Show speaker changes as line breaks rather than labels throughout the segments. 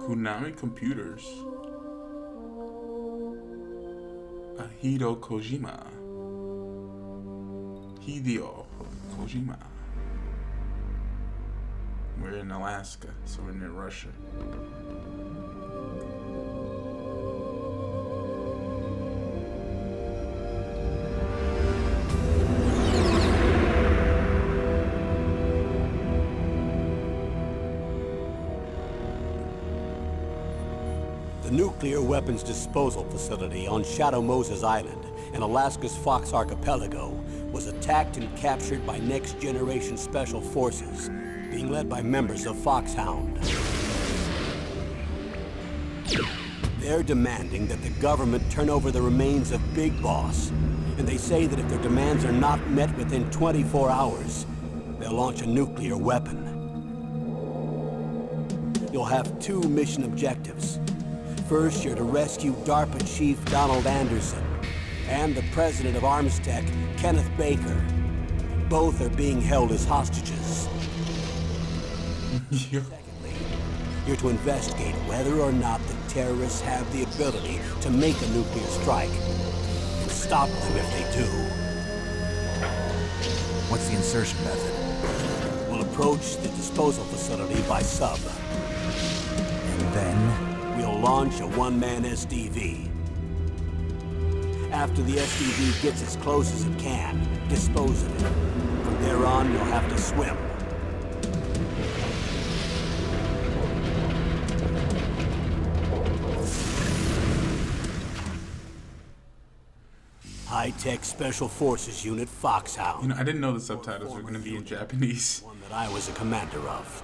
Konami Computers. Hideo Kojima. Hideo Kojima. We're in Alaska, so we're near Russia.
The nuclear weapons disposal facility on Shadow Moses Island in Alaska's Fox Archipelago was attacked and captured by next-generation special forces, being led by members of Foxhound. They're demanding that the government turn over the remains of Big Boss, and they say that if their demands are not met within 24 hours, they'll launch a nuclear weapon. You'll have two mission objectives. First, you're to rescue DARPA Chief Donald Anderson and the president of Armstech, Kenneth Baker. Both are being held as hostages. Secondly, you're to investigate whether or not the terrorists have the ability to make a nuclear strike and stop them if they do.
What's the insertion method?
We'll approach the disposal facility by sub.
And then?
We'll launch a one-man SDV. After the SDV gets as close as it can, dispose of it. From there on, you'll have to swim. High-tech Special Forces Unit Foxhound.
You know, I didn't know the subtitles were going to be in Japanese.
One that I was a commander of.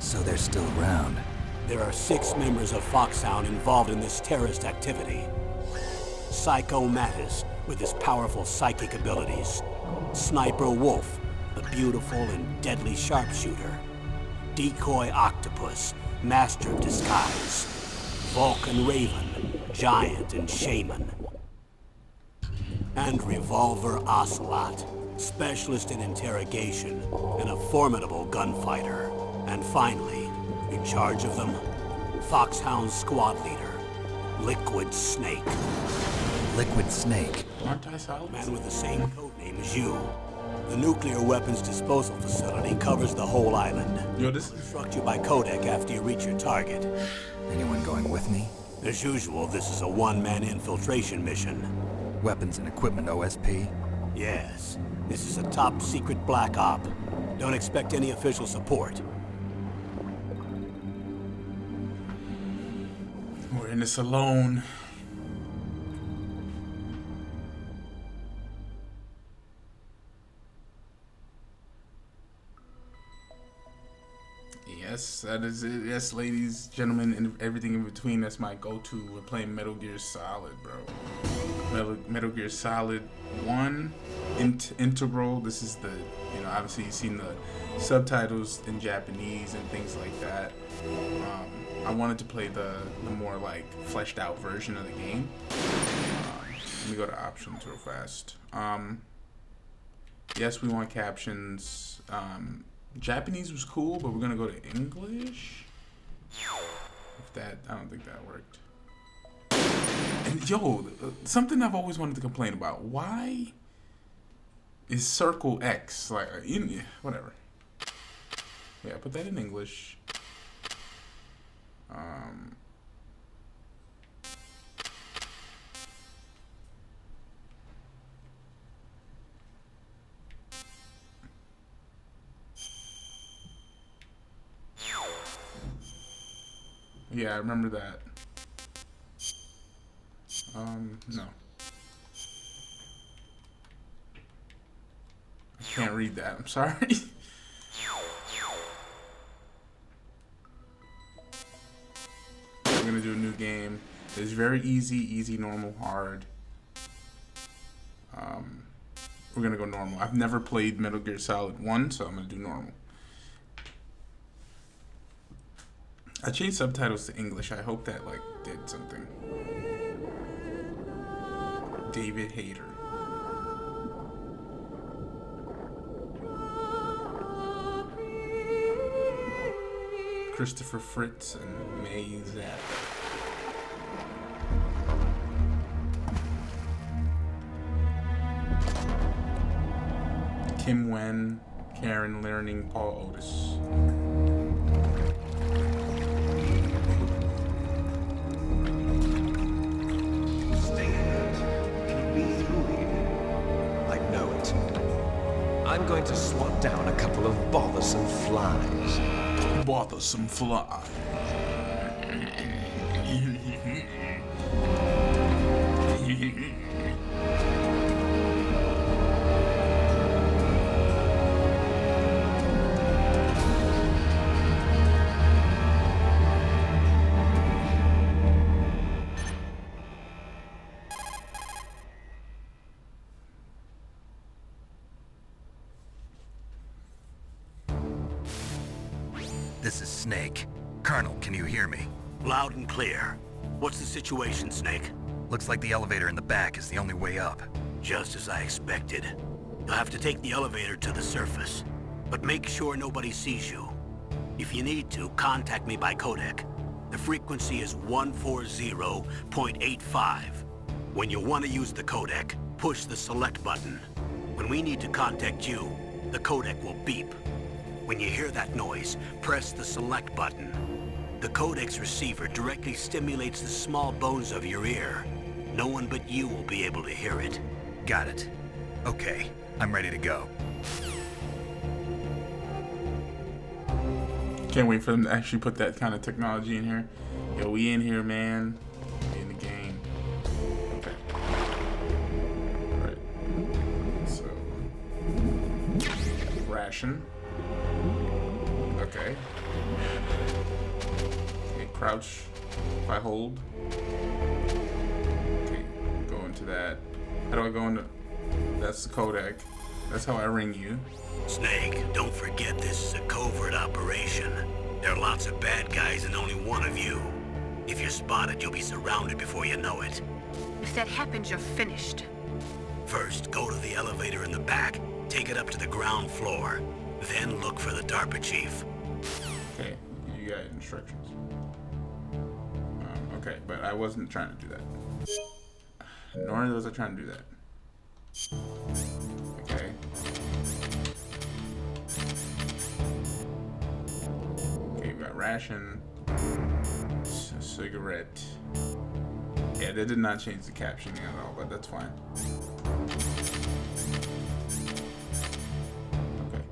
So they're still around.
There are 6 members of Foxhound involved in this terrorist activity. Psycho Mattis, with his powerful psychic abilities. Sniper Wolf, the beautiful and deadly sharpshooter. Decoy Octopus, master of disguise. Vulcan Raven, giant and shaman. And Revolver Ocelot, specialist in interrogation and a formidable gunfighter. And finally, in charge of them, Foxhound's squad leader, Liquid Snake.
Liquid Snake?
Aren't I solid?
Man with the same code name as you. The nuclear weapons disposal facility covers the whole island.
Yo, this
I'll instruct you by codec after you reach your target.
Anyone going with me?
As usual, this is a one-man infiltration mission.
Weapons and equipment OSP?
Yes, this is a top-secret black op. Don't expect any official support.
We're in this alone. Yes, that is it. Yes, ladies, gentlemen, and everything in between. That's my go-to. We're playing Metal Gear Solid, bro. Metal Gear Solid 1 Integral. This is the, obviously you've seen the subtitles in Japanese and things like that. I wanted to play the more like fleshed out version of the game. Let me go to options real fast. Yes, we want captions. Japanese was cool, but we're gonna go to English. If that, I don't think that worked. And yo, something I've always wanted to complain about. Why is circle X like whatever? Yeah, put that in English. Yeah, I remember that. No. I can't read that, I'm sorry. We're gonna do a new game. It's very easy, normal, hard. We're gonna go normal. I've never played Metal Gear Solid 1, so I'm gonna do normal. I changed subtitles to English. I hope that did something. David Hayter. Christopher Fritz and May Zapp. Kim Wen, Karen Learning, Paul Otis.
Stay alert. It'll be through here. I know it. I'm going to swat down a couple of bothersome flies.
Bothersome fly.
This is Snake. Colonel, can you hear me?
Loud and clear. What's the situation, Snake?
Looks like the elevator in the back is the only way up.
Just as I expected. You'll have to take the elevator to the surface. But make sure nobody sees you. If you need to, contact me by codec. The frequency is 140.85. When you want to use the codec, push the select button. When we need to contact you, the codec will beep. When you hear that noise, press the select button. The codec's receiver directly stimulates the small bones of your ear. No one but you will be able to hear it.
Got it. Okay, I'm ready to go.
Can't wait for them to actually put that kind of technology in here. Yo, we in here, man. We in the game. Okay. Alright. So. Ration. Okay. Okay, crouch. If I hold. Okay, go into that. How do I go into... That's the codec. That's how I ring you.
Snake, don't forget this is a covert operation. There are lots of bad guys and only one of you. If you're spotted, you'll be surrounded before you know it.
If that happens, you're finished.
First, go to the elevator in the back, take it up to the ground floor. Then look for the DARPA chief.
Okay, you got instructions. Okay, but I wasn't trying to do that. Nor was I trying to do that. Okay. Okay, we got ration. Cigarette. Yeah, they did not change the captioning at all, but that's fine. Okay.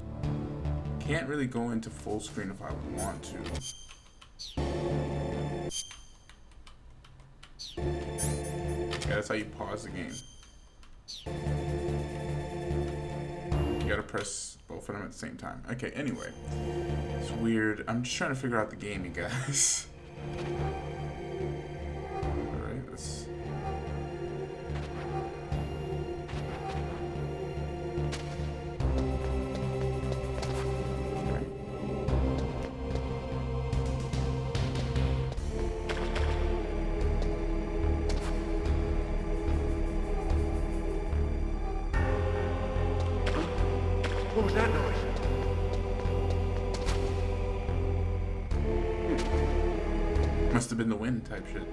Can't really go into full screen if I want to. Yeah, that's how you pause the game. You gotta press both of them at the same time. Okay, anyway. It's weird. I'm just trying to figure out the game, you guys. Alright, let's...
What was that noise?
Must have been the wind type shit.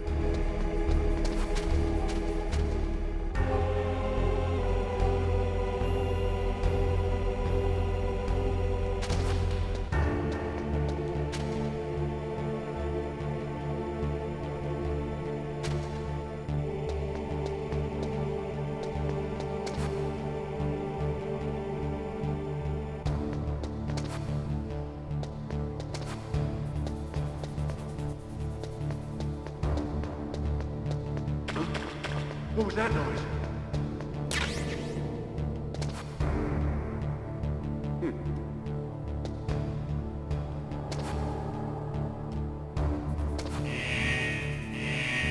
What was that noise?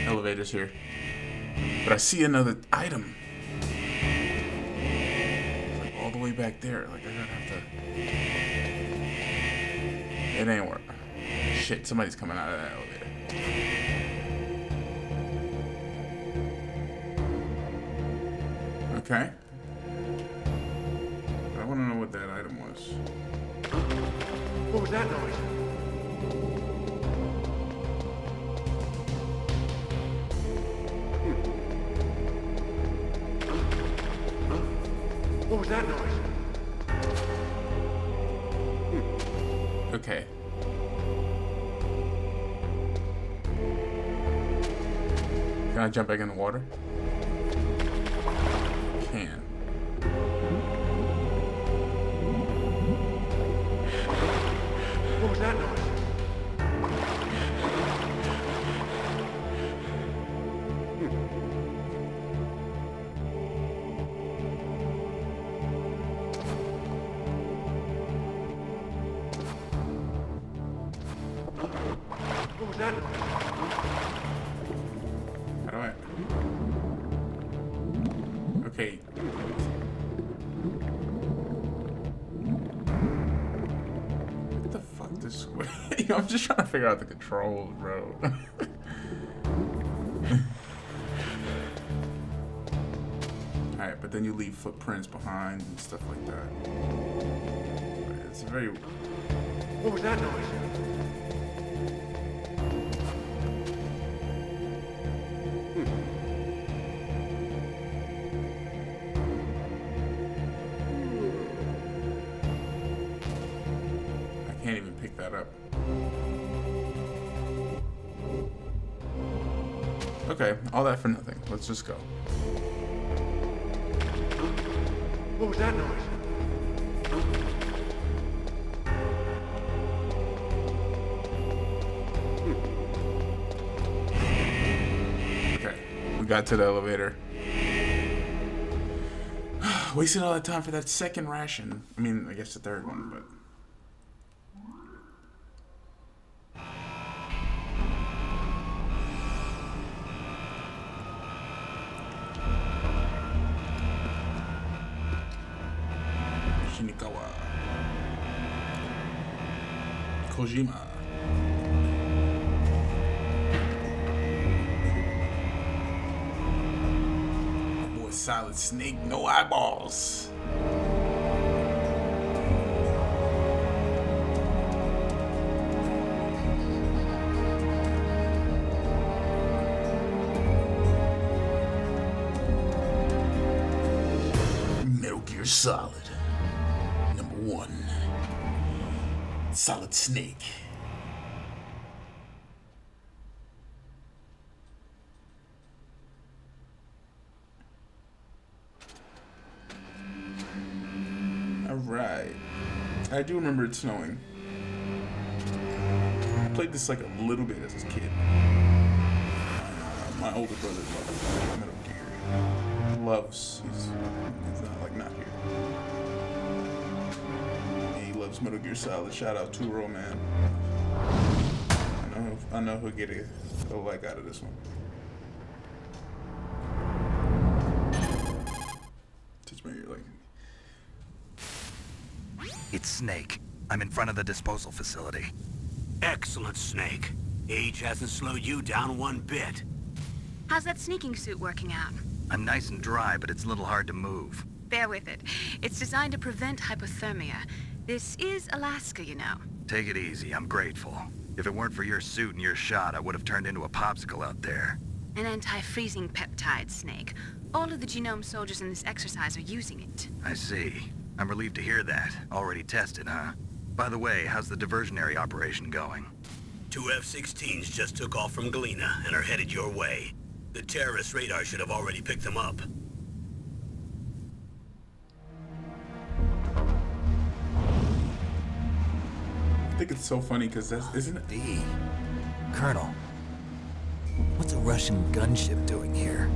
Elevator's here. But I see another item. It's like all the way back there. Like I gotta have to... It ain't work. Shit, somebody's coming out of that elevator. Okay. I want to know what that item was.
What was that noise?
Okay. Can I jump back in the water? Can.
What was that noise? What was that noise?
How do I? Okay. What the fuck this way? I'm just trying to figure out the controls, bro. Alright, but then you leave footprints behind and stuff like that. It's a very...
What was that noise?
I can't even pick that up. Okay, all that for nothing. Let's just go.
What was that noise?
Okay, we got to the elevator. Wasted all that time for that second ration. I mean, I guess the third one, but... Shinikawa. Kojima. Boy, Solid Snake, no eyeballs. Metal Gear Solid. Number 1. Solid Snake. Alright. I do remember it snowing. I played this like a little bit as a kid. My older brother loves Metal Gear. He's not like not here. He loves Metal Gear Solid. Shout out Turo, man. I know he'll get a like out of this one. Touch my ear like.
It's Snake. I'm in front of the disposal facility.
Excellent, Snake. Age hasn't slowed you down one bit.
How's that sneaking suit working out?
I'm nice and dry, but it's a little hard to move.
Bear with it. It's designed to prevent hypothermia. This is Alaska, you know.
Take it easy, I'm grateful. If it weren't for your suit and your shot, I would have turned into a popsicle out there.
An anti-freezing peptide, Snake. All of the genome soldiers in this exercise are using it.
I see. I'm relieved to hear that. Already tested, huh? By the way, how's the diversionary operation going?
2 F-16s just took off from Galena and are headed your way. The terrorist radar should have already picked them up.
I think it's so funny because isn't it?
D. Colonel, what's a Russian gunship doing here?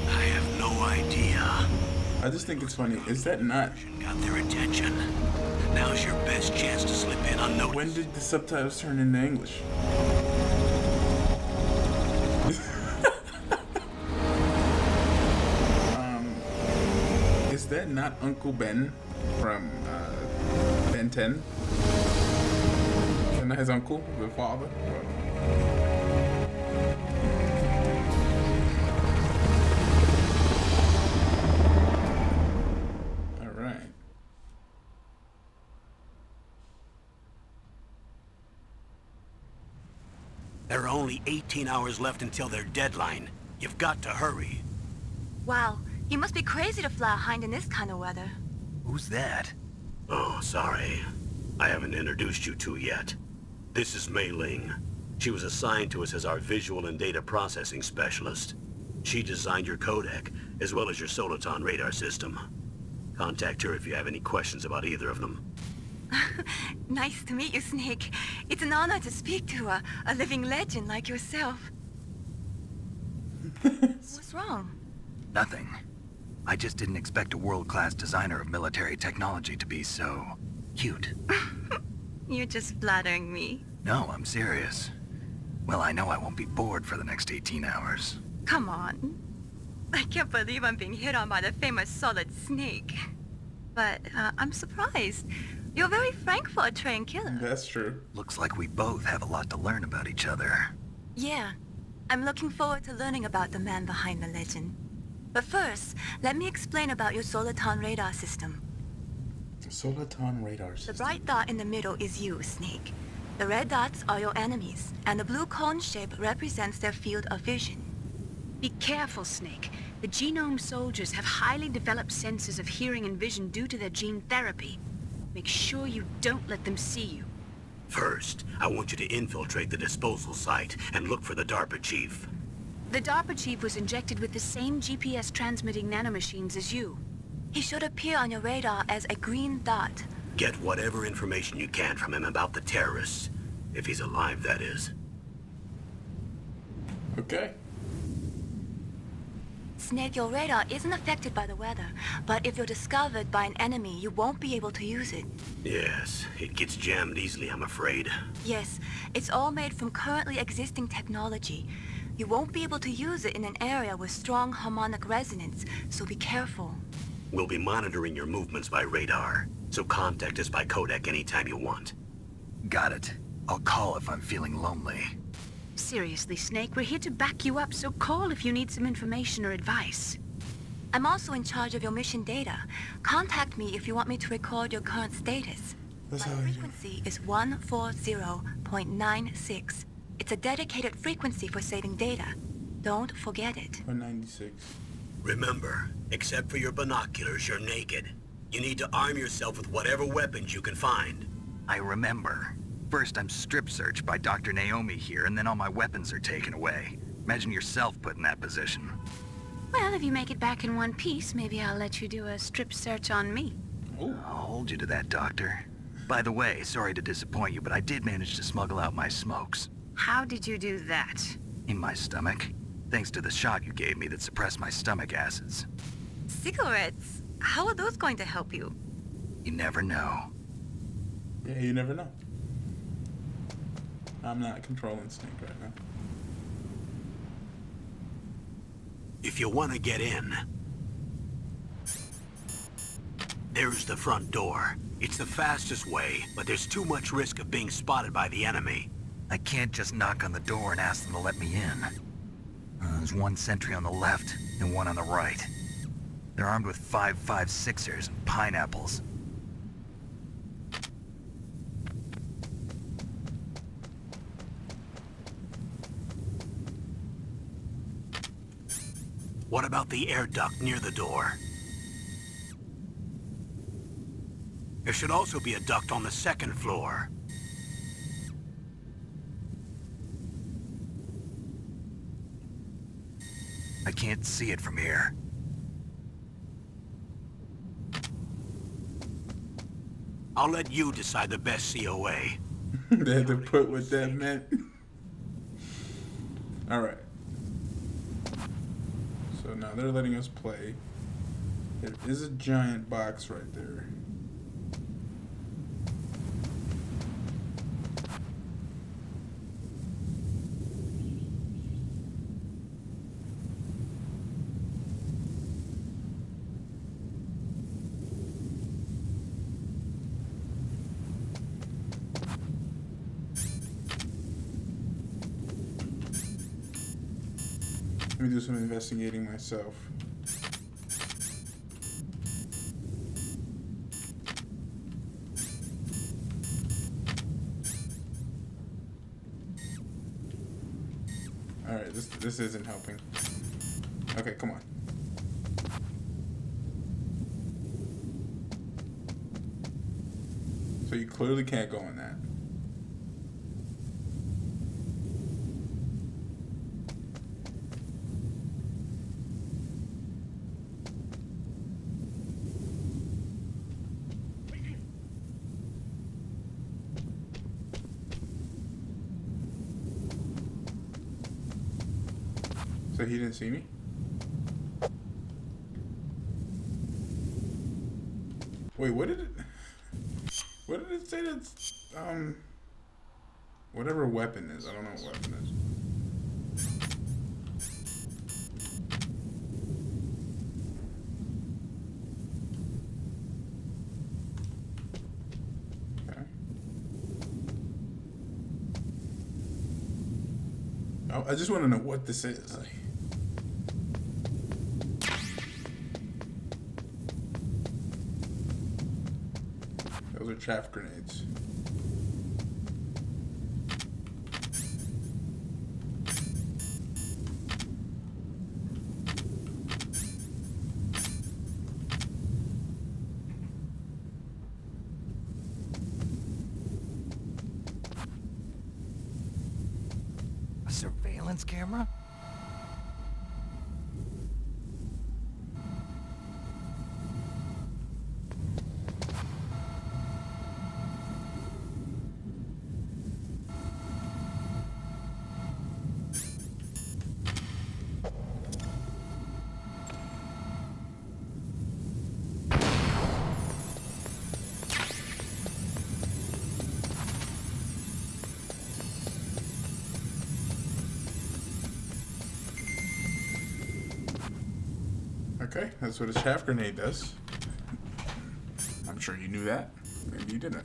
I have no idea.
I just think it's funny. Is that not?
Got their attention. Now's your best chance to slip in unnoticed.
When did the subtitles turn into English? Is that not Uncle Ben from Ben 10? Isn't that his uncle, the father? All right.
There are only 18 hours left until their deadline. You've got to hurry.
Wow, you must be crazy to fly a hind in this kind of weather.
Who's that?
Oh, sorry. I haven't introduced you to yet. This is Mei Ling. She was assigned to us as our visual and data processing specialist. She designed your codec, as well as your Soliton radar system. Contact her if you have any questions about either of them.
Nice to meet you, Snake. It's an honor to speak to a living legend like yourself. What's wrong?
Nothing. I just didn't expect a world-class designer of military technology to be so cute.
You're just flattering me.
No, I'm serious. Well, I know I won't be bored for the next 18 hours.
Come on. I can't believe I'm being hit on by the famous Solid Snake. But I'm surprised. You're very frank for a trained killer.
That's true.
Looks like we both have a lot to learn about each other.
Yeah. I'm looking forward to learning about the man behind the legend. But first, let me explain about your Soliton radar system.
Soliton radar
The
system.
bright dot in the middle is you, Snake. The red dots are your enemies, and the blue cone shape represents their field of vision. Be careful, Snake. The genome soldiers have highly developed senses of hearing and vision due to their gene therapy. Make sure you don't let them see you.
First, I want you to infiltrate the disposal site and look for the DARPA chief.
The DARPA chief was injected with the same GPS transmitting nanomachines as you. He should appear on your radar as a green dot.
Get whatever information you can from him about the terrorists. If he's alive, that is.
Okay.
Snake, your radar isn't affected by the weather, but if you're discovered by an enemy, you won't be able to use it.
Yes, it gets jammed easily, I'm afraid.
Yes, it's all made from currently existing technology. You won't be able to use it in an area with strong harmonic resonance, so be careful.
We'll be monitoring your movements by radar, so contact us by codec anytime you want.
Got it. I'll call if I'm feeling lonely.
Seriously, Snake, we're here to back you up, so call if you need some information or advice. I'm also in charge of your mission data. Contact me if you want me to record your current status.
That's
My
how I do.
frequency is 140.96. It's a dedicated frequency for saving data. Don't forget it.
196.
Remember, except for your binoculars, you're naked. You need to arm yourself with whatever weapons you can find.
I remember. First I'm strip searched by Dr. Naomi here, and then all my weapons are taken away. Imagine yourself put in that position.
Well, if you make it back in one piece, maybe I'll let you do a strip search on me.
Oh.
I'll hold you to that, Doctor. By the way, sorry to disappoint you, but I did manage to smuggle out my smokes.
How did you do that?
In my stomach. Thanks to the shot you gave me that suppressed my stomach acids.
Cigarettes? How are those going to help you?
You never know.
Yeah, you never know. I'm not controlling Snake right now.
If you want to get in, there's the front door. It's the fastest way, but there's too much risk of being spotted by the enemy.
I can't just knock on the door and ask them to let me in. There's one sentry on the left and one on the right. They're armed with 5.56ers and pineapples.
What about the air duct near the door? There should also be a duct on the second floor.
I can't see it from here.
I'll let you decide the best COA.
They had to put what that meant. Alright. So now they're letting us play. There is a giant box right there. Let me do some investigating myself. Alright, this isn't helping. Okay, come on. So you clearly can't go in that. So he didn't see me? Wait, what did it say that's, whatever weapon is, I don't know what weapon is. Okay. I just want to know what this is. Those are chaff grenades.
A surveillance camera?
Okay, that's what a chaff grenade does. I'm sure you knew that. Maybe you didn't.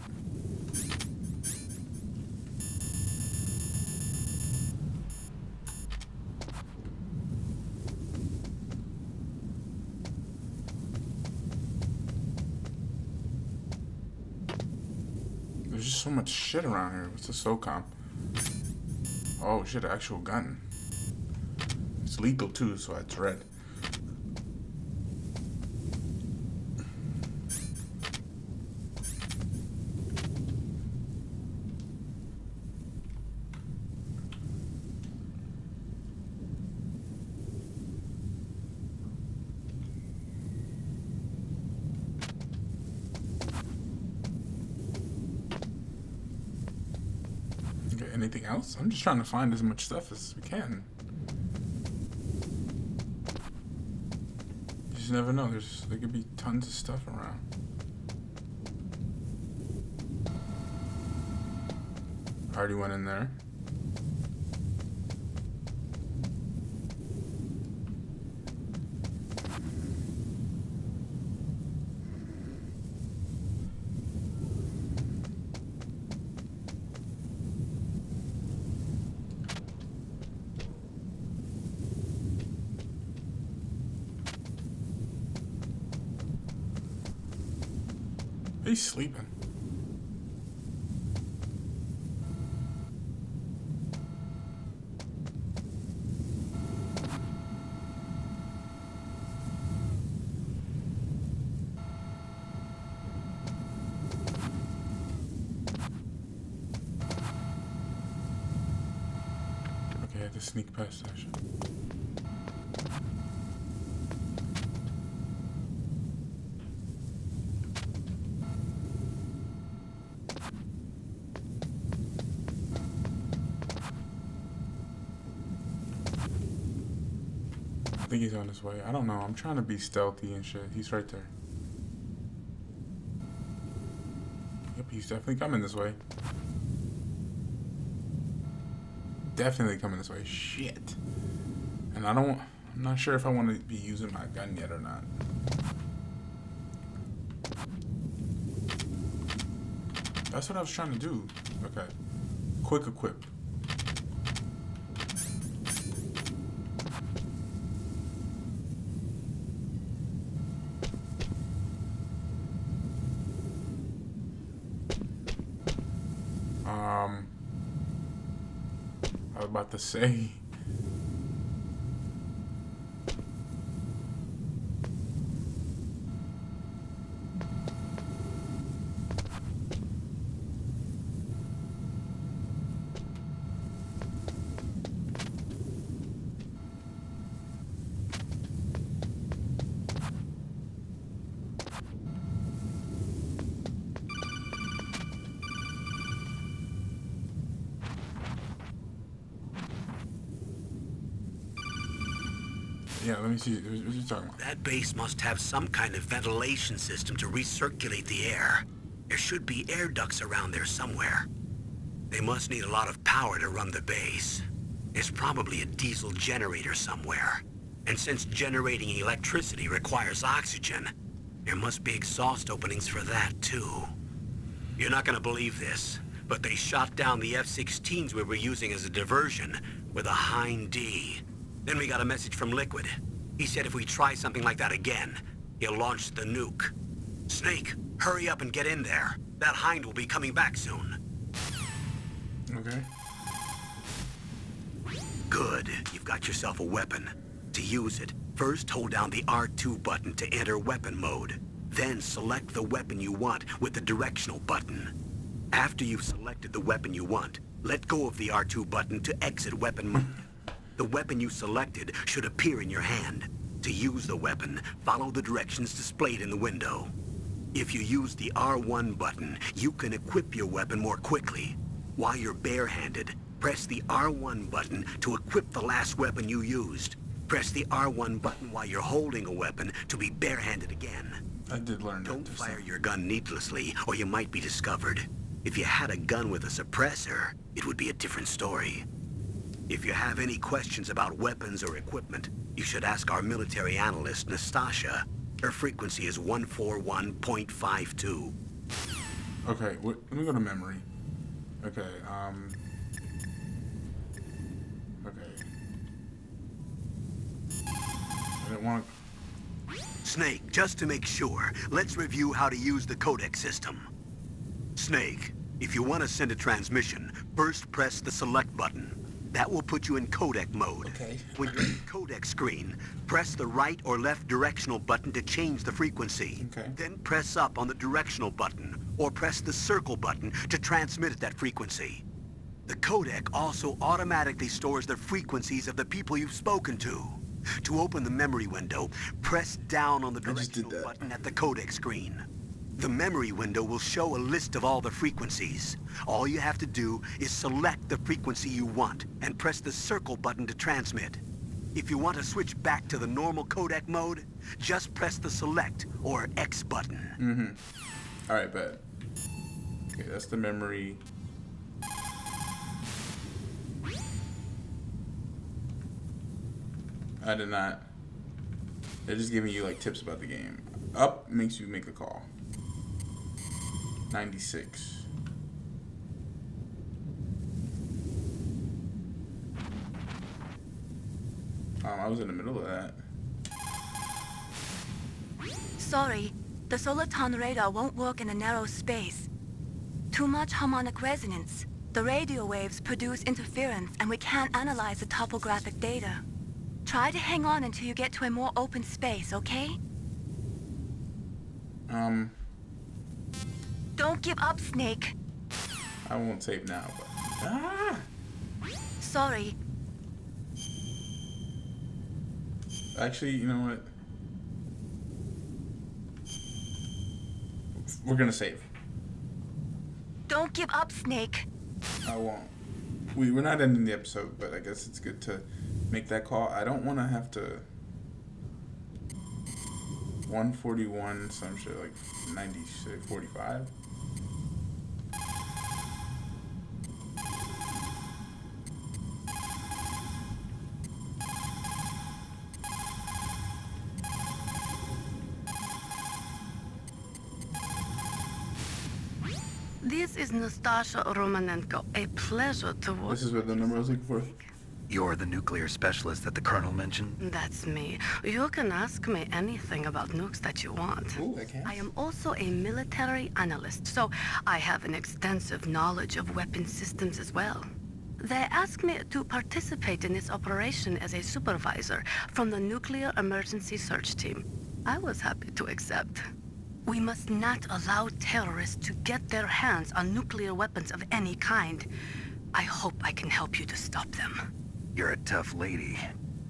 There's just so much shit around here. What's a SOCOM? Oh shit, an actual gun. It's lethal too, so it's red. Okay, anything else? I'm just trying to find as much stuff as we can. You just never know. There could be tons of stuff around. I already went in there. He's sleeping. Okay, I have to sneak past that shit. I think he's on his way. I don't know. I'm trying to be stealthy and shit. He's right there. Yep, he's definitely coming this way. Definitely coming this way. Shit. And I'm not sure if I want to be using my gun yet or not. That's what I was trying to do. Okay. Quick equip. I was about to say. Yeah, let me see. What you talking about?
That base must have some kind of ventilation system to recirculate the air. There should be air ducts around there somewhere. They must need a lot of power to run the base. There's probably a diesel generator somewhere. And since generating electricity requires oxygen, there must be exhaust openings for that too. You're not gonna believe this, but they shot down the F-16s we were using as a diversion with a Hind D. Then we got a message from Liquid. He said if we try something like that again, he'll launch the nuke. Snake, hurry up and get in there. That Hind will be coming back soon.
Okay.
Good, you've got yourself a weapon. To use it, first hold down the R2 button to enter weapon mode. Then select the weapon you want with the directional button. After you've selected the weapon you want, let go of the R2 button to exit weapon mode. The weapon you selected should appear in your hand. To use the weapon, follow the directions displayed in the window. If you use the R1 button, you can equip your weapon more quickly. While you're barehanded, press the R1 button to equip the last weapon you used. Press the R1 button while you're holding a weapon to be barehanded again.
I did learn that.
Don't fire your gun needlessly, or you might be discovered. If you had a gun with a suppressor, it would be a different story. If you have any questions about weapons or equipment, you should ask our military analyst, Nastasha. Her frequency is 141.52.
Okay, let me go to memory. Okay, okay. I didn't want to...
Snake, just to make sure, let's review how to use the codec system. Snake, if you want to send a transmission, first press the select button. That will put you in codec mode.
Okay.
When you're in the codec screen, press the right or left directional button to change the frequency.
Okay.
Then press up on the directional button, or press the circle button to transmit at that frequency. The codec also automatically stores the frequencies of the people you've spoken to. To open the memory window, press down on the directional button at the codec screen. The memory window will show a list of all the frequencies. All you have to do is select the frequency you want and press the circle button to transmit. If you want to switch back to the normal codec mode, just press the select or X button.
Mm-hmm. All right, bet. Okay, that's the memory. I did not. They're just giving you like tips about the game. Up makes you make a call. 96. I was in the middle of that.
Sorry, the Soliton radar won't work in a narrow space. Too much harmonic resonance. The radio waves produce interference and we can't analyze the topographic data. Try to hang on until you get to a more open space, okay? Don't give up, Snake.
I won't save now, but... Ah!
Sorry.
Actually, you know what? We're gonna save.
Don't give up, Snake.
I won't. We're not ending the episode, but I guess it's good to make that call. I don't want to have to... 141, some shit like 96, 45.
This is Nastasha Romanenko. A pleasure to work.
This is what the number I was looking for.
You're the nuclear specialist that the Colonel mentioned?
That's me. You can ask me anything about nukes that you want.
Ooh, I can.
I am also a military analyst, so I have an extensive knowledge of weapon systems as well. They asked me to participate in this operation as a supervisor from the Nuclear Emergency Search Team. I was happy to accept. We must not allow terrorists to get their hands on nuclear weapons of any kind. I hope I can help you to stop them.
You're a tough lady.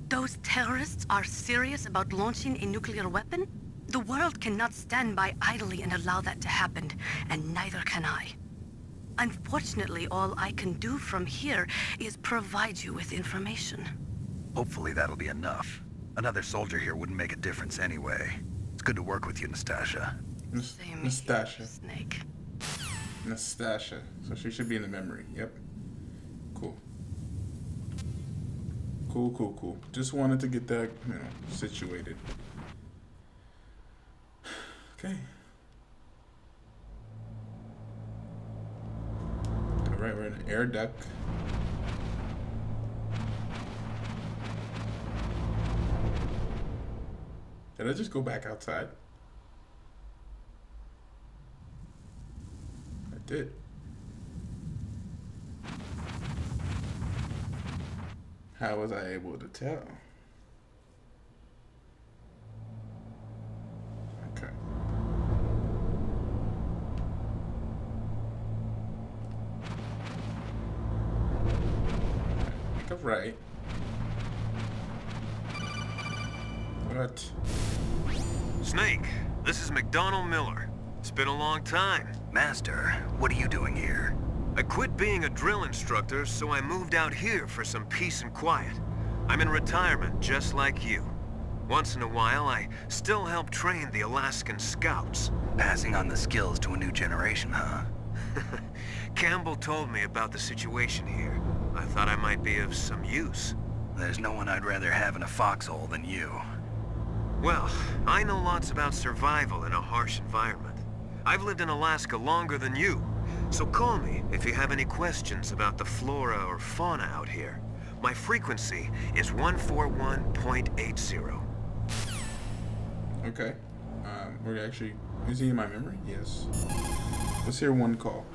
Those terrorists are serious about launching a nuclear weapon? The world cannot stand by idly and allow that to happen, and neither can I. Unfortunately, all I can do from here is provide you with information.
Hopefully that'll be enough. Another soldier here wouldn't make a difference anyway. It's good to work with you, Nastasha.
Same
Nastasha.
here, Snake.
Nastasha. So she should be in the memory. Yep. Cool. Cool. Just wanted to get that, situated. Okay. Alright, we're in an air duct. Did I just go back outside? I did. How was I able to tell? Okay. Think of right. What?
Snake, this is McDonald Miller. It's been a long time.
Master, what are you doing here?
I quit being a drill instructor, so I moved out here for some peace and quiet. I'm in retirement, just like you. Once in a while, I still help train the Alaskan Scouts.
Passing on the skills to a new generation, huh?
Campbell told me about the situation here. I thought I might be of some use.
There's no one I'd rather have in a foxhole than you.
Well, I know lots about survival in a harsh environment. I've lived in Alaska longer than you, so call me if you have any questions about the flora or fauna out here. My frequency is 141.80.
Okay. We're actually... Is he in my memory? Yes. Let's hear one call.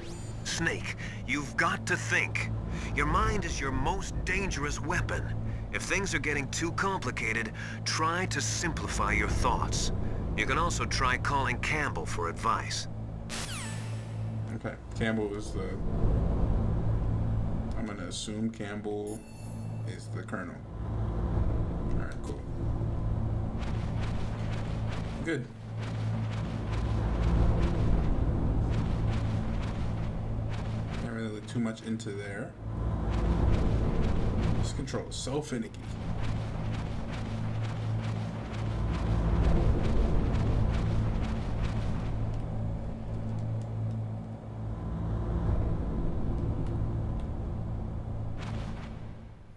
Snake, you've got to think. Your mind is your most dangerous weapon. If things are getting too complicated, try to simplify your thoughts. You can also try calling Campbell for advice.
Okay. Campbell is the... I'm gonna assume Campbell is the colonel. Alright, cool. Good. Can't really look too much into there. This control is so finicky.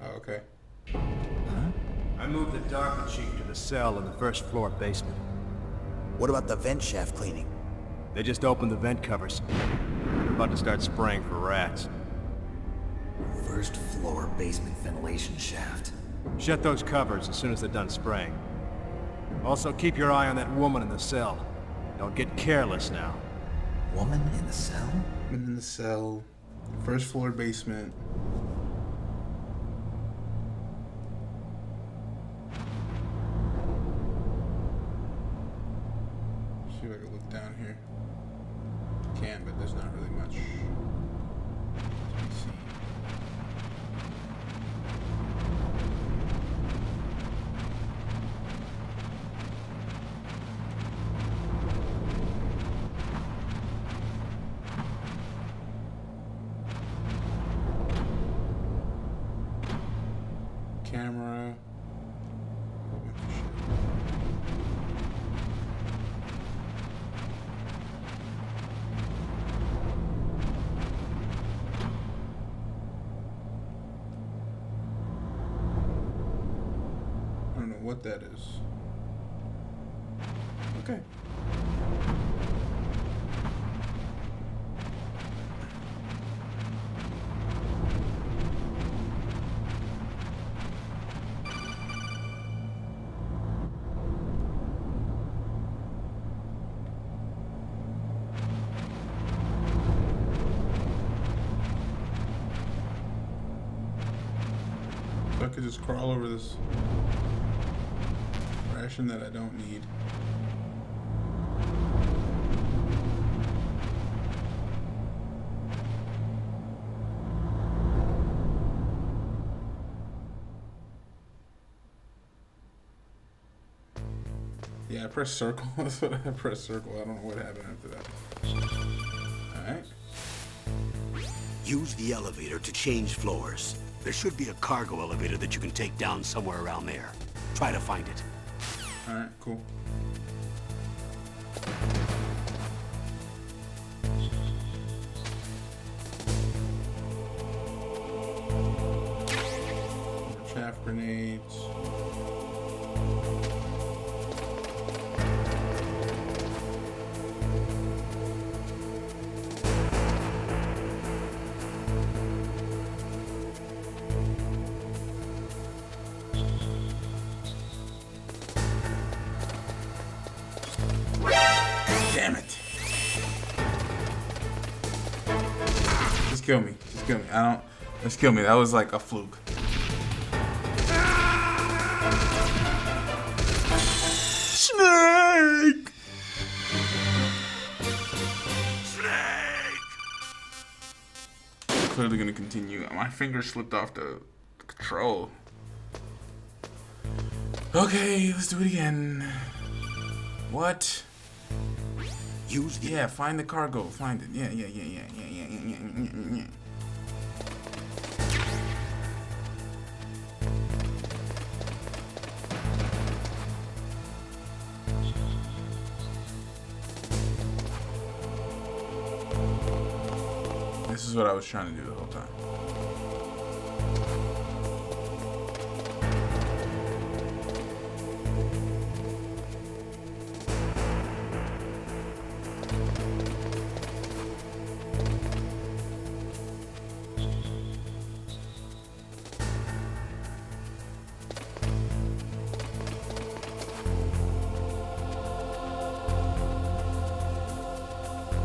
Oh, okay.
I moved the DARPA chief to the cell in the first floor basement.
What about the vent shaft cleaning?
They just opened the vent covers. They're about to start spraying for rats.
First floor basement ventilation shaft.
Shut those covers as soon as they're done spraying. Also, keep your eye on that woman in the cell. Don't get careless now.
Woman in the cell?
I'm in the cell. First floor basement. See if I can look down here. Can, but there's not really much. Let's see. Camera. Whole bunch of shit. I don't know what that is. Okay. So I could just crawl over this ration that I don't need. Yeah, I pressed circle. That's what I pressed circle. I don't know what happened after that. Alright.
Use the elevator to change floors. There should be a cargo elevator that you can take down somewhere around there. Try to find it.
Alright, cool. Chaff grenades. Damn it. Just kill me. Just kill me. I don't. Just kill me. That was like a fluke. Snake! Snake! Clearly gonna continue. My finger slipped off the control. Okay, let's do it again. What?
Use the...
Yeah, find the cargo. Find it. Yeah. This is what I was trying to do the whole time.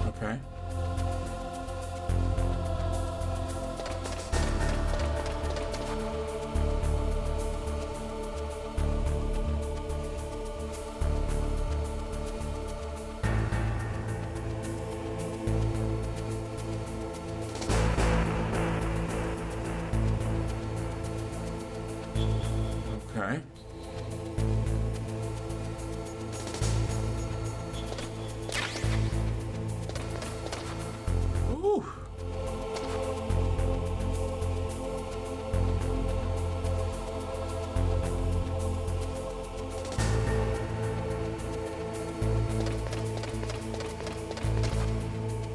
Okay. Okay. Ooh.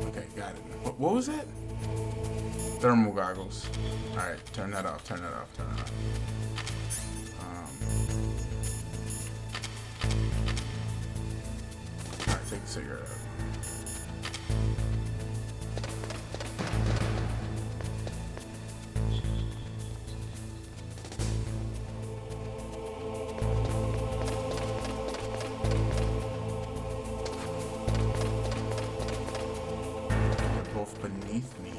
Okay, got it. What was that? Thermal goggles. All right, turn that off. Turn that off. Turn that off. All right, take a cigarette out. They're both beneath me.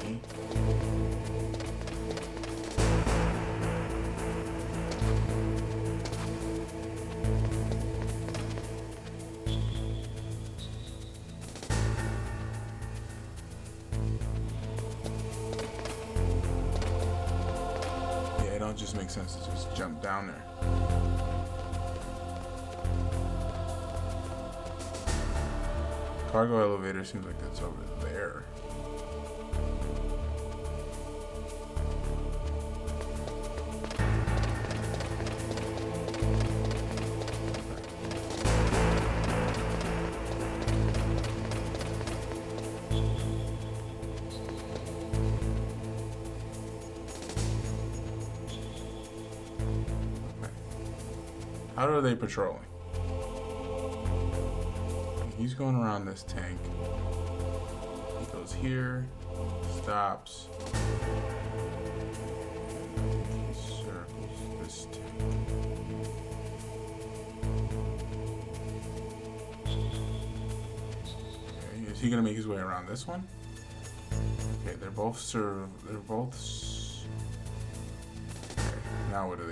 Yeah, it don't just make sense to just jump down there. Cargo elevator seems like it's over there. How are they patrolling? He's going around this tank. He goes here, stops. He circles this tank. Okay, is he gonna make his way around this one? Okay, they're both okay, now what do?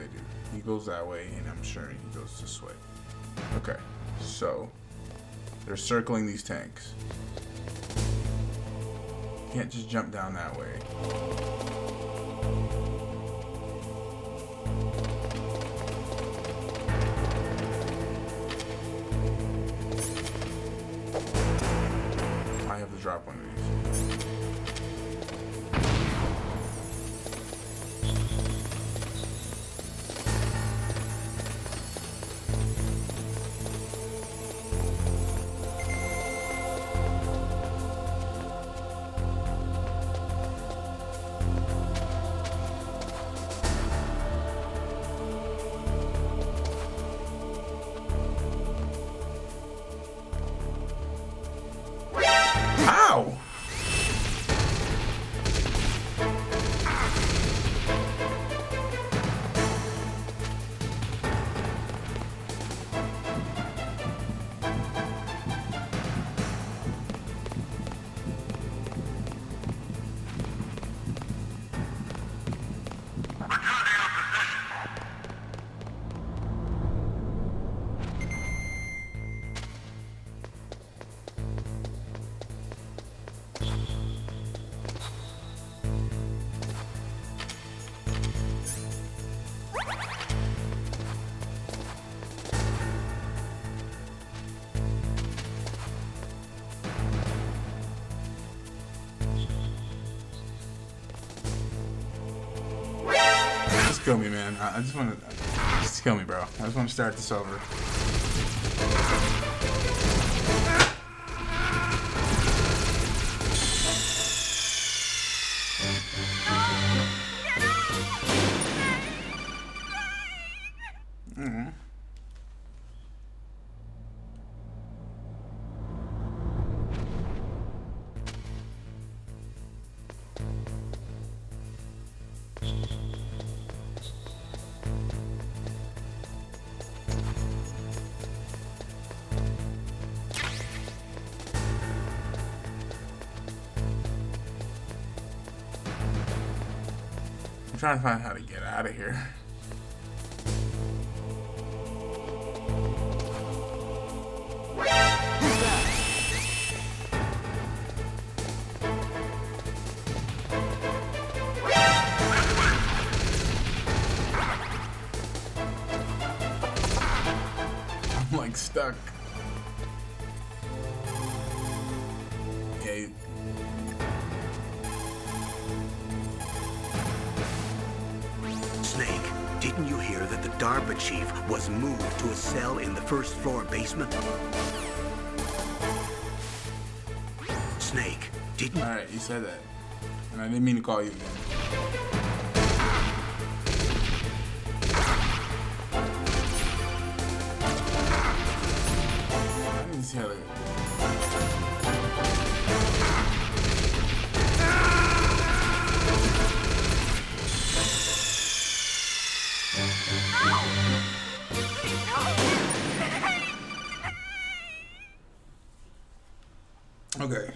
He goes that way, and I'm sure he goes this way. Okay, so they're circling these tanks. Can't just jump down that way. I have to drop one of these. Just kill me, man. I just want to... Just kill me, bro. I just want to start this over. I'm trying to find how to get out of here. I'm like stuck. Okay.
Snake, didn't you hear that the DARPA chief was moved to a cell in the first floor basement? Snake, didn't...
Alright, you said that. And I didn't mean to call you again. I need to see how to... Okay.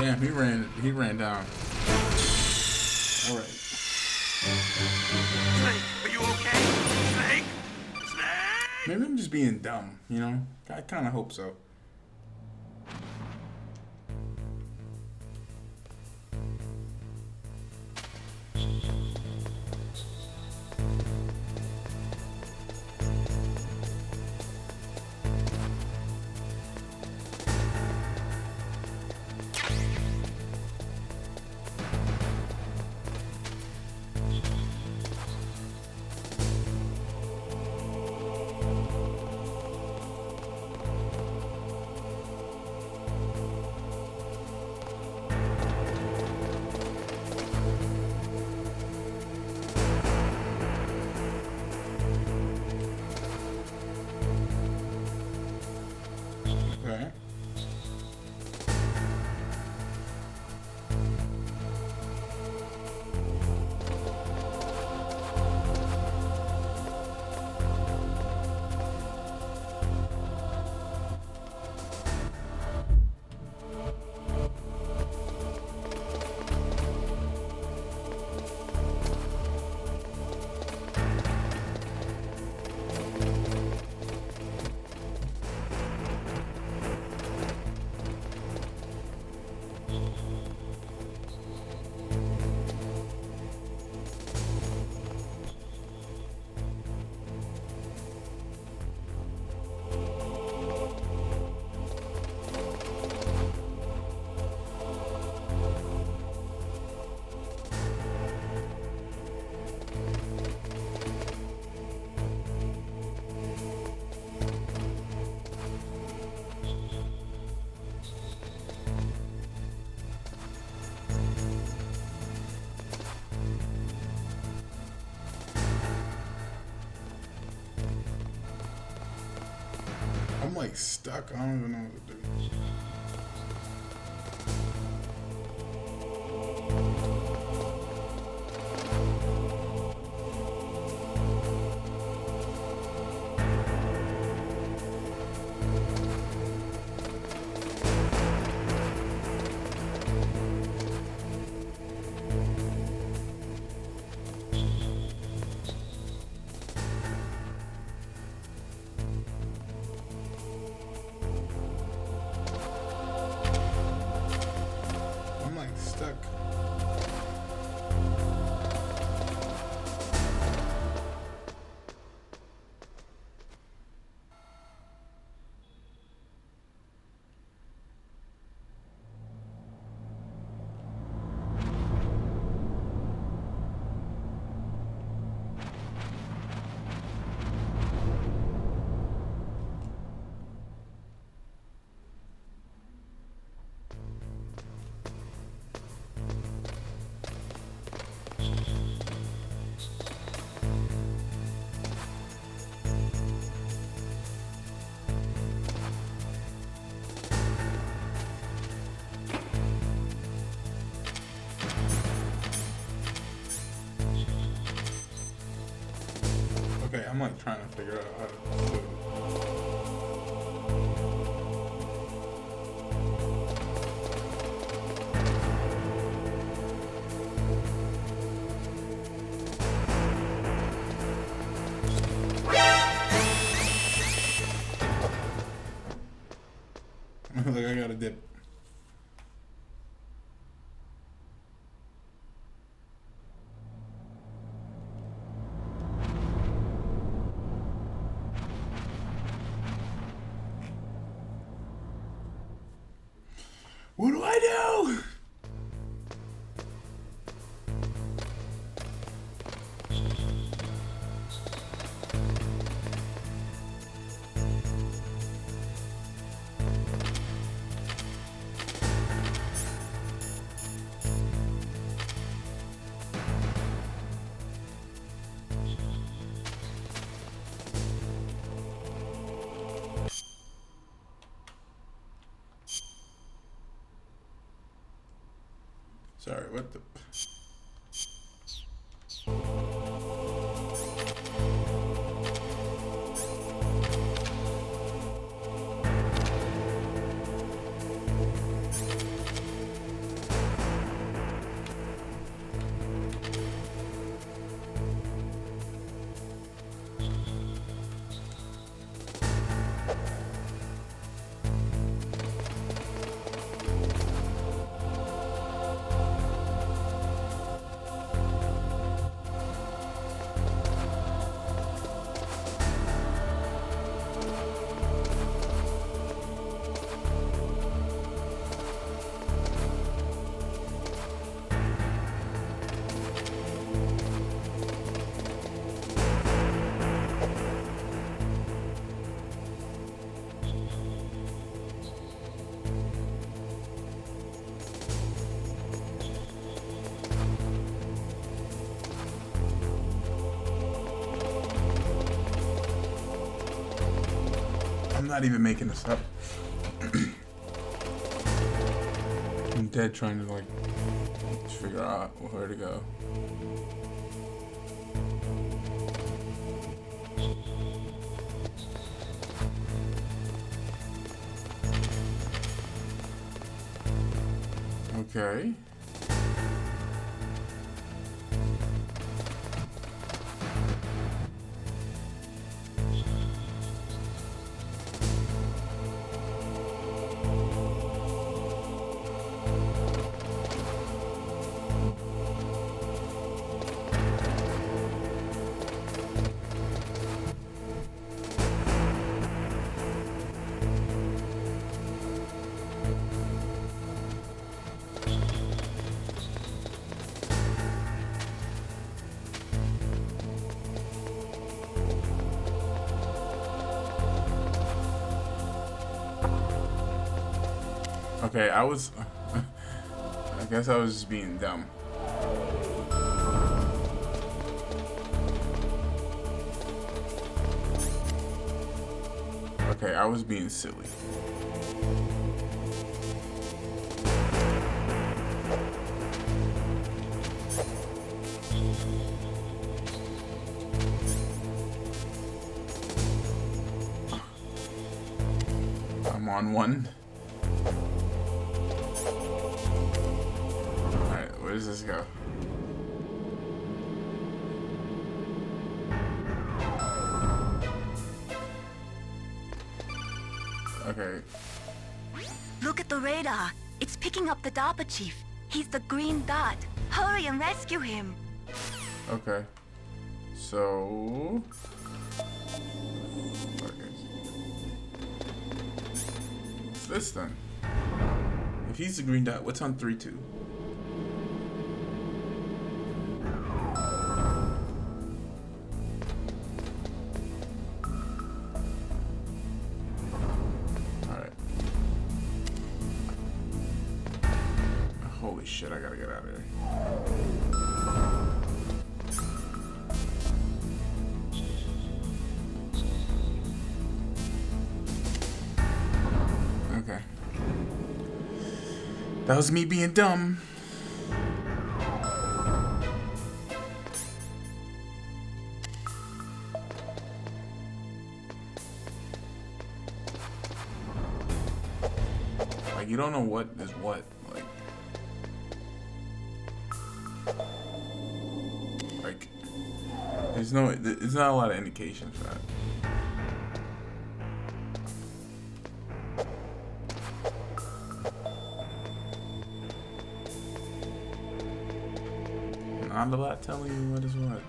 Damn, he ran down. All right.
Snake, are you okay? Snake? Snake?
Maybe I'm just being dumb, you know? I kind of hope so. I'm like stuck. I don't even know what to do. I'm like stuck. Okay, I'm like trying to figure out how to do it. Like I gotta dip. What do I do? Sorry, what the... I'm not even making this up. I'm dead trying to like figure out where to go. Okay. Okay, I guess I was just being dumb. Okay, I was being silly. I'm on one. Alright, where does this go? Okay.
Look at the radar. It's picking up the DARPA chief. He's the green dot. Hurry and rescue him.
Okay. So... what's this then? If he's the green dot, what's on 3-2? Holy shit, I gotta get out of here. Okay. That was me being dumb. Like, you don't know what is what. Like, there's not a lot of indication for that. Not a lot telling you what is what.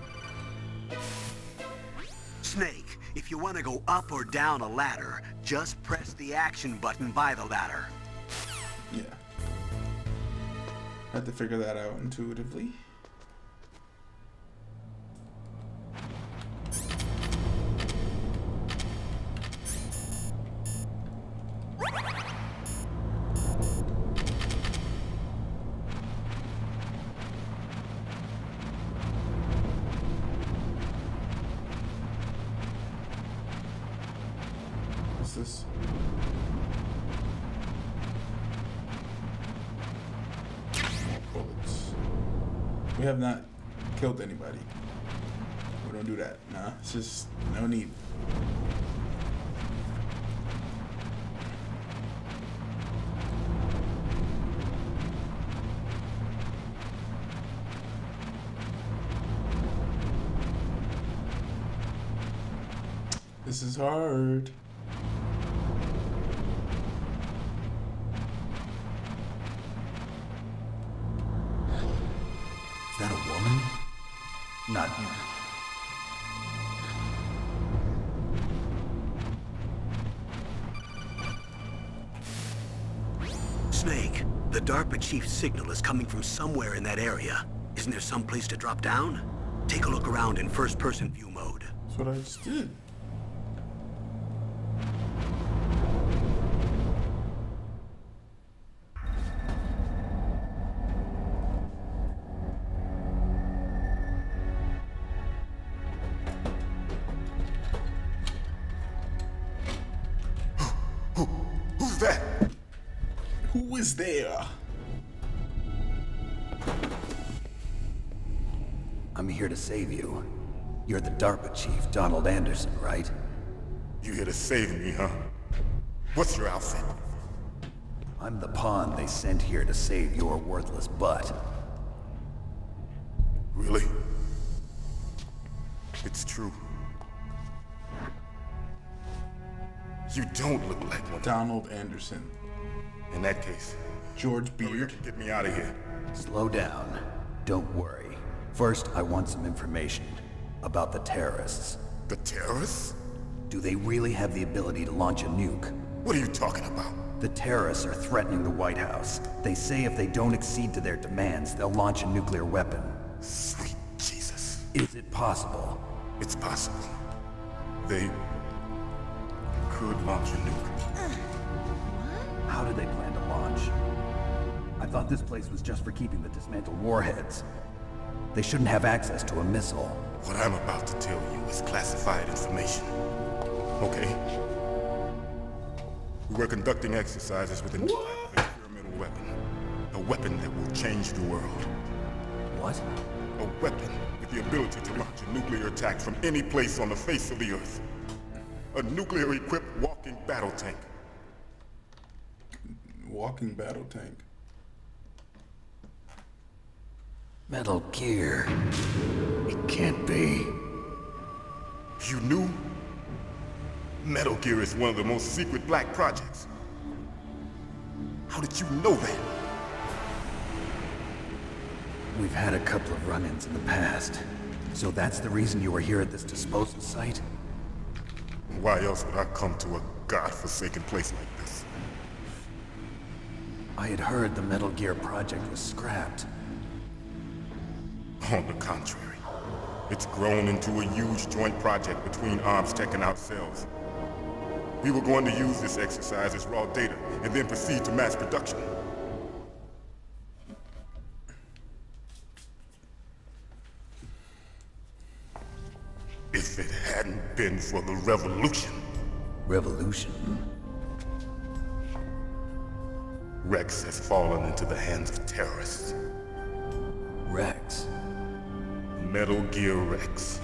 Snake, if you want to go up or down a ladder, just press the action button by the ladder.
Yeah. I had to figure that out intuitively. What's this? Bullets. We have not killed anybody. We don't do that. Nah, it's just no need. This is hard.
Is that a woman? Not you.
Snake, the DARPA chief's signal is coming from somewhere in that area. Isn't there some place to drop down? Take a look around in first-person view mode.
That's what I just did.
Who's that?
Who is there?
I'm here to save you. You're the DARPA chief, Donald Anderson, right?
You here to save me, huh? What's your outfit?
I'm the pawn they sent here to save your worthless butt.
Really? It's true. You don't look like one.
Donald Anderson.
In that case,
George
hurry up
Beard.
and get me out of here.
Slow down. Don't worry. First, I want some information about the terrorists.
The terrorists?
Do they really have the ability to launch a nuke?
What are you talking about?
The terrorists are threatening the White House. They say if they don't accede to their demands, they'll launch a nuclear weapon.
Sweet Jesus.
Is it possible?
It's possible. They could launch a nuke.
How do they plan to launch? I thought this place was just for keeping the dismantled warheads. They shouldn't have access to a missile.
What I'm about to tell you is classified information. Okay? We were conducting exercises with an experimental weapon. A weapon that will change the world.
What?
A weapon with the ability to launch a nuclear attack from any place on the face of the Earth. A nuclear-equipped walking battle tank.
Walking battle tank.
Metal Gear. It can't be.
You knew? Metal Gear is one of the most secret black projects. How did you know that?
We've had a couple of run-ins in the past. So that's the reason you were here at this disposal site?
Why else would I come to a godforsaken place like this?
I had heard the Metal Gear project was scrapped.
On the contrary, it's grown into a huge joint project between Arms Tech and ourselves. We were going to use this exercise as raw data and then proceed to mass production. If it hadn't been for the revolution.
Revolution?
Rex has fallen into the hands of terrorists.
Rex?
Metal Gear Rex.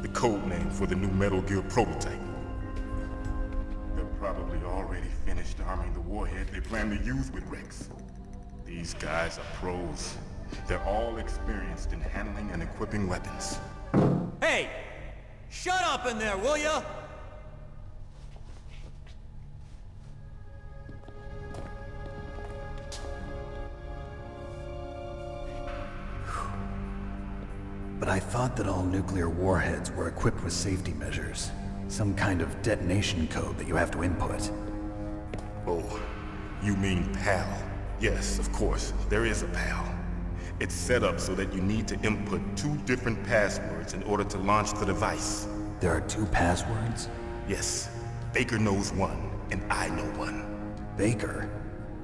The code name for the new Metal Gear prototype. They're probably already finished arming the warhead they plan to use with Rex. These guys are pros. They're all experienced in handling and equipping weapons.
Hey! Shut up in there, will ya?
But I thought that all nuclear warheads were equipped with safety measures. Some kind of detonation code that you have to input.
Oh, you mean PAL? Yes, of course, there is a PAL. It's set up so that you need to input 2 different passwords in order to launch the device.
There are 2 passwords?
Yes. Baker knows one, and I know one.
Baker?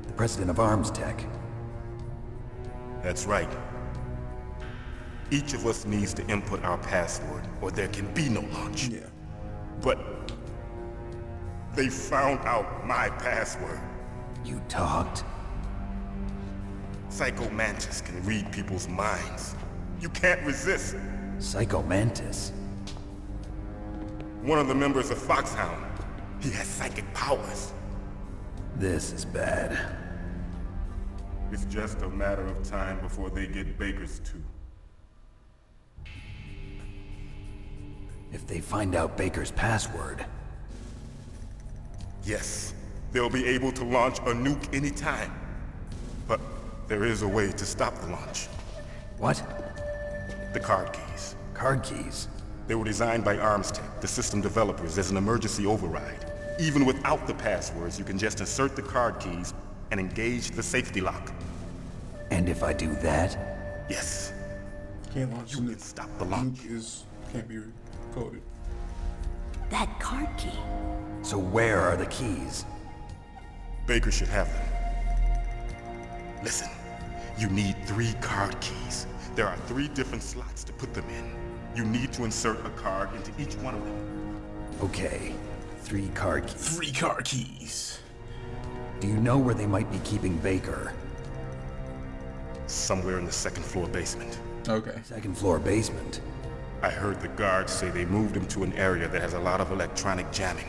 The president of Arms Tech?
That's right. Each of us needs to input our password, or there can be no launch.
Yeah.
But they found out my password.
You talked?
Psycho Mantis can read people's minds. You can't resist.
Psycho Mantis?
One of the members of Foxhound. He has psychic powers.
This is bad.
It's just a matter of time before they get Baker's too.
If they find out Baker's password...
Yes, they'll be able to launch a nuke anytime. But there is a way to stop the launch.
What?
The card keys.
Card keys?
They were designed by Arms Tech, the system developers, as an emergency override. Even without the passwords, you can just insert the card keys and engage the safety lock.
And if I do that?
Yes.
Can't launch
You
the
can stop the launch.
nuke can't be coded.
That card key.
So where are the keys?
Baker should have them. Listen, you need 3 card keys. There are 3 different slots to put them in. You need to insert a card into each one of them.
Okay, 3 card keys.
3 card keys.
Do you know where they might be keeping Baker?
Somewhere in the 2nd floor basement.
Okay.
2nd floor basement?
I heard the guards say they moved him to an area that has a lot of electronic jamming.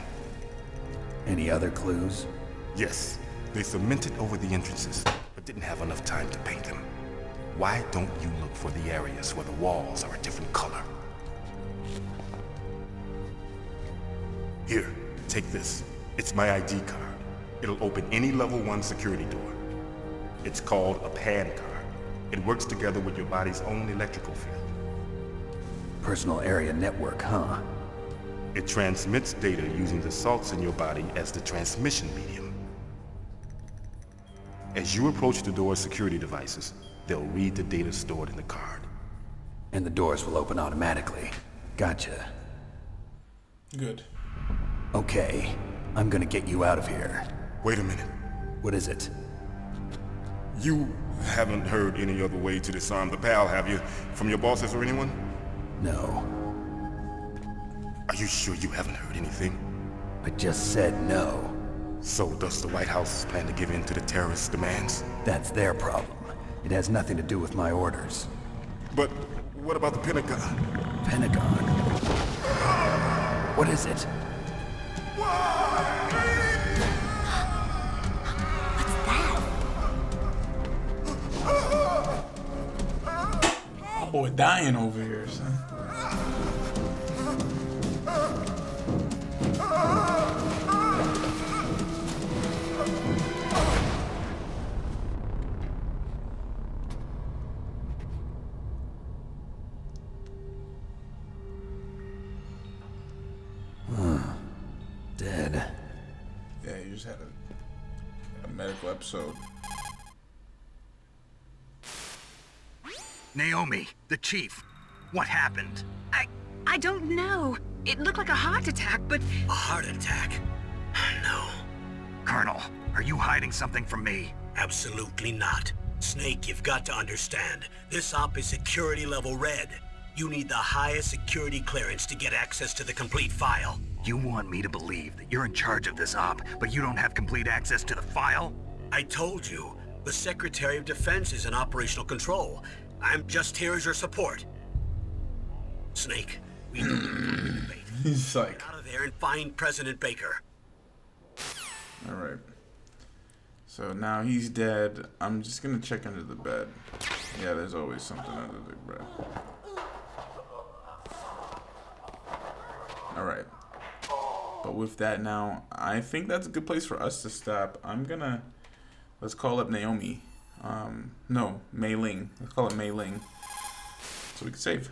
Any other clues?
Yes, they cemented over the entrances, but didn't have enough time to paint them. Why don't you look for the areas where the walls are a different color? Here, take this. It's my ID card. It'll open any level 1 security door. It's called a PAN card. It works together with your body's own electrical field.
Personal area network, huh?
It transmits data using the salts in your body as the transmission medium. As you approach the door's security devices, they'll read the data stored in the card.
And the doors will open automatically. Gotcha.
Good.
Okay, I'm gonna get you out of here.
Wait a minute.
What is it?
You haven't heard any other way to disarm the PAL, have you? From your bosses or anyone?
No.
Are you sure you haven't heard anything?
I just said no.
So does the White House plan to give in to the terrorists' demands?
That's their problem. It has nothing to do with my orders.
But what about the Pentagon?
Pentagon? What is it?
My boy dying over here, son.
Dead.
Yeah, you just had a medical episode.
Naomi, the chief. What happened?
I don't know. It looked like a heart attack, but...
A heart attack? No,
Colonel, are you hiding something from me?
absolutely not. Snake, you've got to understand. This op is security level red. You need the highest security clearance to get access to the complete file.
You want me to believe that you're in charge of this op, but you don't have complete access to the file?
I told you, the Secretary of Defense is in operational control. I'm just here as your support. Snake, we need to debate.
He's like,
Get out of there and find President Baker.
all right. So now he's dead. I'm just gonna check under the bed. Yeah, there's always something under the bed. All right. But with that now, I think that's a good place for us to stop. Let's call up Naomi. No, Mei Ling. Let's call it Mei Ling. So we can save.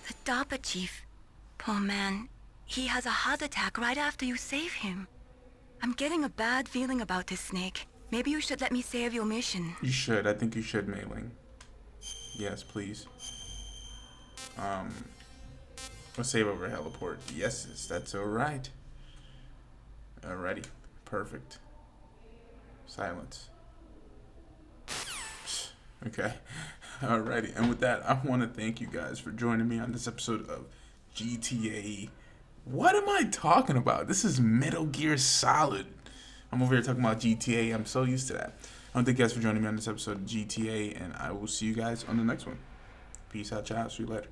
The DARPA chief. Poor man. He has a heart attack right after you save him. I'm getting a bad feeling about this, Snake. Maybe you should let me save your mission.
You should. I think you should, Mei Ling. Yes, please. Let's save over heliport. Yes, that's alright. Alrighty. Perfect. Silence. Okay. Alrighty. And with that, I want to thank you guys for joining me on this episode of GTA. What am I talking about? This is Metal Gear Solid. I'm over here talking about GTA. I'm so used to that. I want to thank you guys for joining me on this episode of GTA, and I will see you guys on the next one. Peace out, child. See you later.